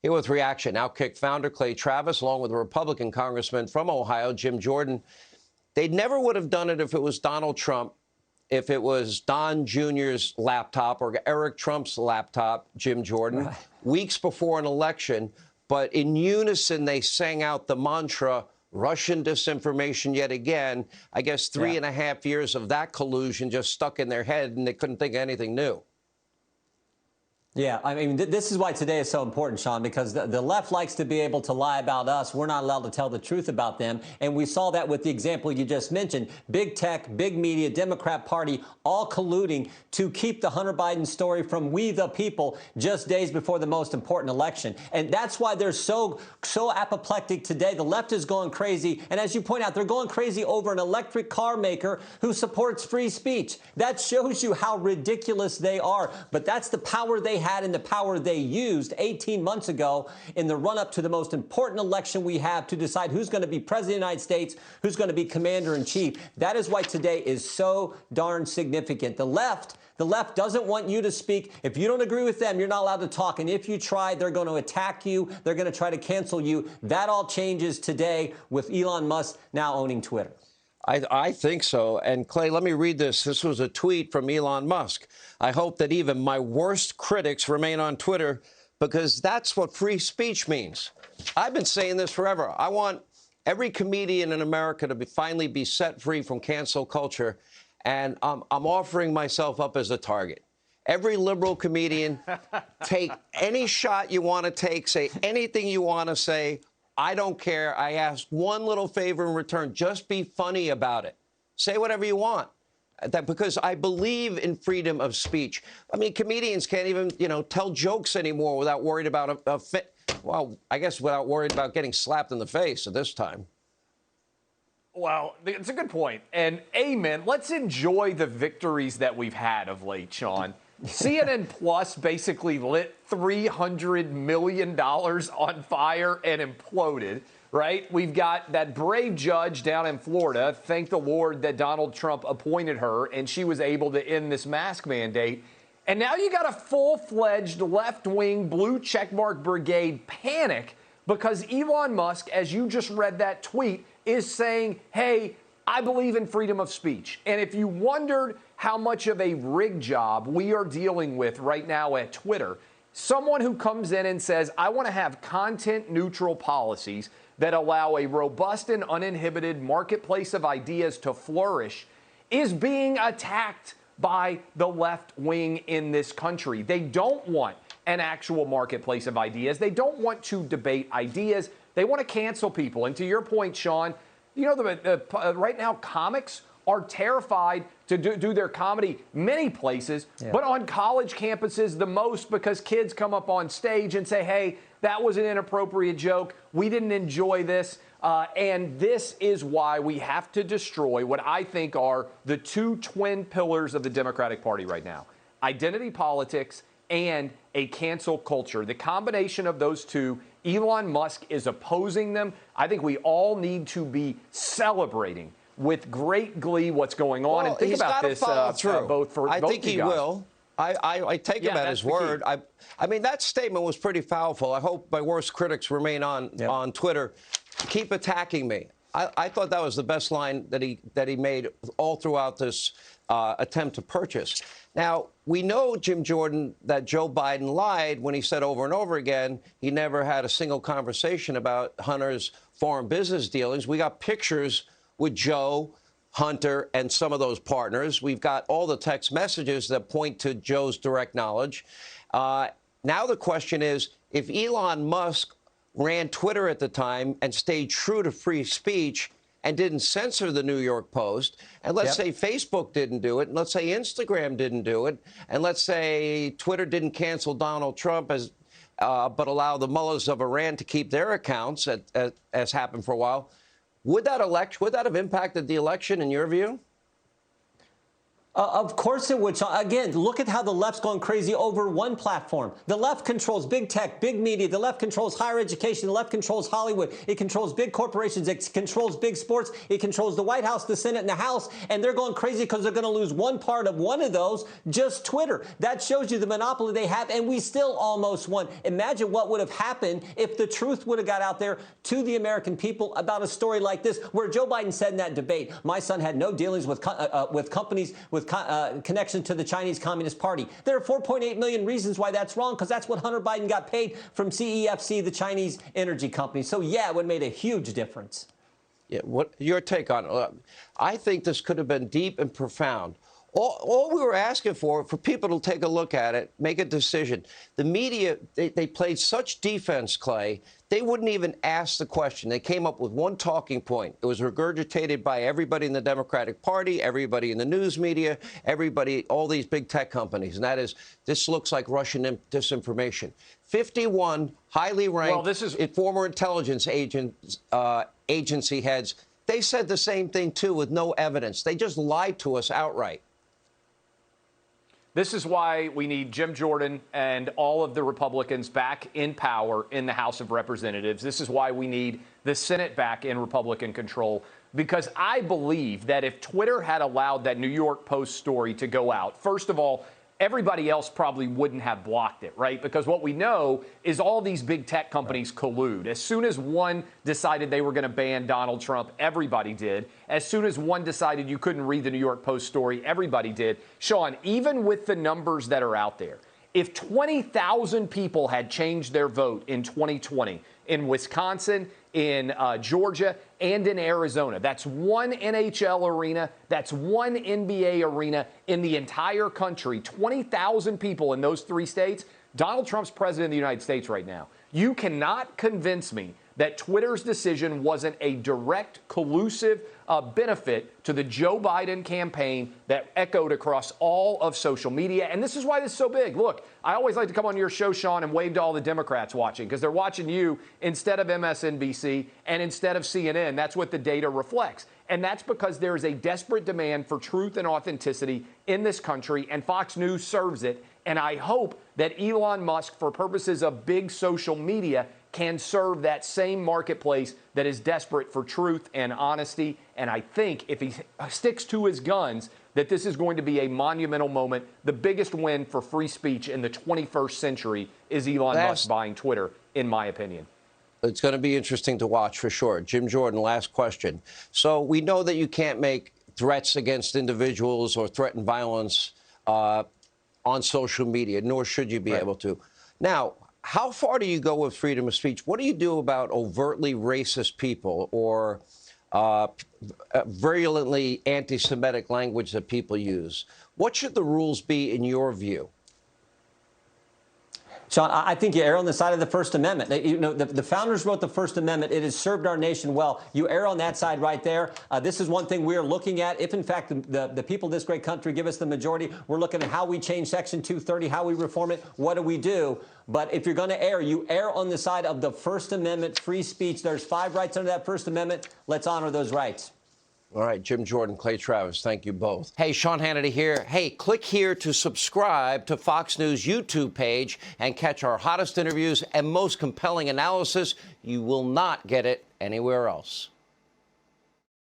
Here with reaction, Outkick founder Clay Travis, along with a Republican congressman from Ohio, Jim Jordan. They never would have done it if it was Donald Trump, if it was Don Jr.'s laptop or Eric Trump's laptop, Jim Jordan, right, weeks before an election. But in unison, they sang out the mantra, Russian disinformation yet again. I guess 3.5 years of that collusion just stuck in their head, and they couldn't think of anything new. Yeah, I mean, this is why today is so important, Sean, because the left likes to be able to lie about us. We're not allowed to tell the truth about them. And we saw that with the example you just mentioned. Big tech, big media, Democrat Party, all colluding to keep the Hunter Biden story from we the people just days before the most important election. And that's why they're so apoplectic today. The left is going crazy. And as you point out, they're going crazy over an electric car maker who supports free speech. That shows you how ridiculous they are. But that's the power they had and the power they used 18 months ago in the run-up to the most important election we have to decide who's going to be president of the United States, who's going to be commander-in-chief. That is why today is so darn significant. The left doesn't want you to speak. If you don't agree with them, you're not allowed to talk. And if you try, they're going to attack you. They're going to try to cancel you. That all changes today with Elon Musk now owning Twitter. I think so. And, Clay, let me read this. This was a tweet from Elon Musk. I hope that even my worst critics remain on Twitter because that's what free speech means. I've been saying this forever. I want every comedian in America to finally be set free from cancel culture, and I'm offering myself up as a target. Every liberal comedian, take any shot you want to take, say anything you want to say. I don't care. I ask one little favor in return. Just be funny about it. Say whatever you want. Because I believe in freedom of speech. I mean, comedians can't even, tell jokes anymore without worried about without worried about getting slapped in the face at this time. Well, it's a good point. And amen. Let's enjoy the victories that we've had of late, Sean. CNN Plus basically lit $300 million on fire and imploded, right? We've got that brave judge down in Florida. Thank the Lord that Donald Trump appointed her, and she was able to end this mask mandate. And now you got a full-fledged left-wing blue checkmark brigade panic because Elon Musk, as you just read that tweet, is saying, hey, I believe in freedom of speech. And if you wondered how much of a rig job we are dealing with right now at Twitter, someone who comes in and says, I want to have content-neutral policies that allow a robust and uninhibited marketplace of ideas to flourish is being attacked by the left wing in this country. They don't want an actual marketplace of ideas. They don't want to debate ideas. They want to cancel people. And to your point, Sean, right now comics are terrified to do their comedy many places, but on college campuses the most because kids come up on stage and say, hey, that was an inappropriate joke. We didn't enjoy this. And this is why we have to destroy what I think are the two twin pillars of the Democratic Party right now: identity politics and a cancel culture. The combination of those two, Elon Musk is opposing them. I think we all need to be celebrating with great glee what's going on. Well, and think about this both for I both think you he guys. will. I take him at his word. I mean, that statement was pretty powerful. I hope my worst critics remain on Twitter. Keep attacking me. I thought that was the best line that he made all throughout this attempt to purchase. Now, we know, Jim Jordan, that Joe Biden lied when he said over and over again he never had a single conversation about Hunter's foreign business dealings. We got pictures with Joe, Hunter, and some of those partners. We've got all the text messages that point to Joe's direct knowledge. Now the question is, if Elon Musk ran Twitter at the time and stayed true to free speech and didn't censor the New York Post, and let's say Facebook didn't do it, and let's say Instagram didn't do it, and let's say Twitter didn't cancel Donald Trump but allow the mullahs of Iran to keep their accounts, as happened for a while, would that have impacted the election in your view? Of course it would, Sean. Again, look at how the left's gone crazy over one platform. The left controls big tech, big media. The left controls higher education. The left controls Hollywood. It controls big corporations. It controls big sports. It controls the White House, the Senate, and the House. And they're going crazy because they're going to lose one part of one of those, just Twitter. That shows you the monopoly they have, and we still almost won. Imagine what would have happened if the truth would have got out there to the American people about a story like this, where Joe Biden said in that debate, my son had no dealings with companies with connection to the Chinese Communist Party. There are 4.8 million reasons why that's wrong, because that's what Hunter Biden got paid from CEFC, the Chinese energy company. So, yeah, it would have made a huge difference. Yeah, what your take on it? I think this could have been deep and profound. All we were asking for people to take a look at it, make a decision. The media, they played such defense, Clay, they wouldn't even ask the question. They came up with one talking point. It was regurgitated by everybody in the Democratic Party, everybody in the news media, everybody, all these big tech companies. And that is, this looks like Russian disinformation. 51 highly ranked former intelligence agency heads, they said the same thing, too, with no evidence. They just lied to us outright. This is why we need Jim Jordan and all of the Republicans back in power in the House of Representatives. This is why we need the Senate back in Republican control, because I believe that if Twitter had allowed that New York Post story to go out, first of all, everybody else probably wouldn't have blocked it, right? Because what we know is all these big tech companies collude. As soon as one decided they were going to ban Donald Trump, everybody did. As soon as one decided you couldn't read the New York Post story, everybody did. Sean, even with the numbers that are out there, if 20,000 people had changed their vote in 2020 in Wisconsin, in Georgia, and in Arizona, that's one NHL arena, that's one NBA arena in the entire country, 20,000 people in those three states. Donald Trump's president of the United States right now. You cannot convince me that Twitter's decision wasn't a direct, collusive benefit to the Joe Biden campaign that echoed across all of social media. And this is why this is so big. Look, I always like to come on your show, Sean, and wave to all the Democrats watching, because they're watching you instead of MSNBC and instead of CNN. That's what the data reflects. And that's because there is a desperate demand for truth and authenticity in this country, and Fox News serves it. And I hope that Elon Musk, for purposes of big social media, can serve that same marketplace that is desperate for truth and honesty. And I think if he sticks to his guns, that this is going to be a monumental moment. The biggest win for free speech in the 21st century is Elon Musk buying Twitter, in my opinion. It's going to be interesting to watch for sure. Jim Jordan, last question. So we know that you can't make threats against individuals or threaten violence on social media, nor should you be able to. Now, how far do you go with freedom of speech? What do you do about overtly racist people or virulently anti-Semitic language that people use? What should the rules be in your view? Sean, I think you err on the side of the First Amendment. You know, the founders wrote the First Amendment. It has served our nation well. You err on that side right there. This is one thing we are looking at. If, in fact, the people of this great country give us the majority, we're looking at how we change Section 230, how we reform it, what do we do? But if you're going to err, you err on the side of the First Amendment, free speech. There's 5 rights under that First Amendment. Let's honor those rights. All right, Jim Jordan, Clay Travis, thank you both. Hey, Sean Hannity here. Hey, click here to subscribe to Fox News YouTube page and catch our hottest interviews and most compelling analysis. You will not get it anywhere else.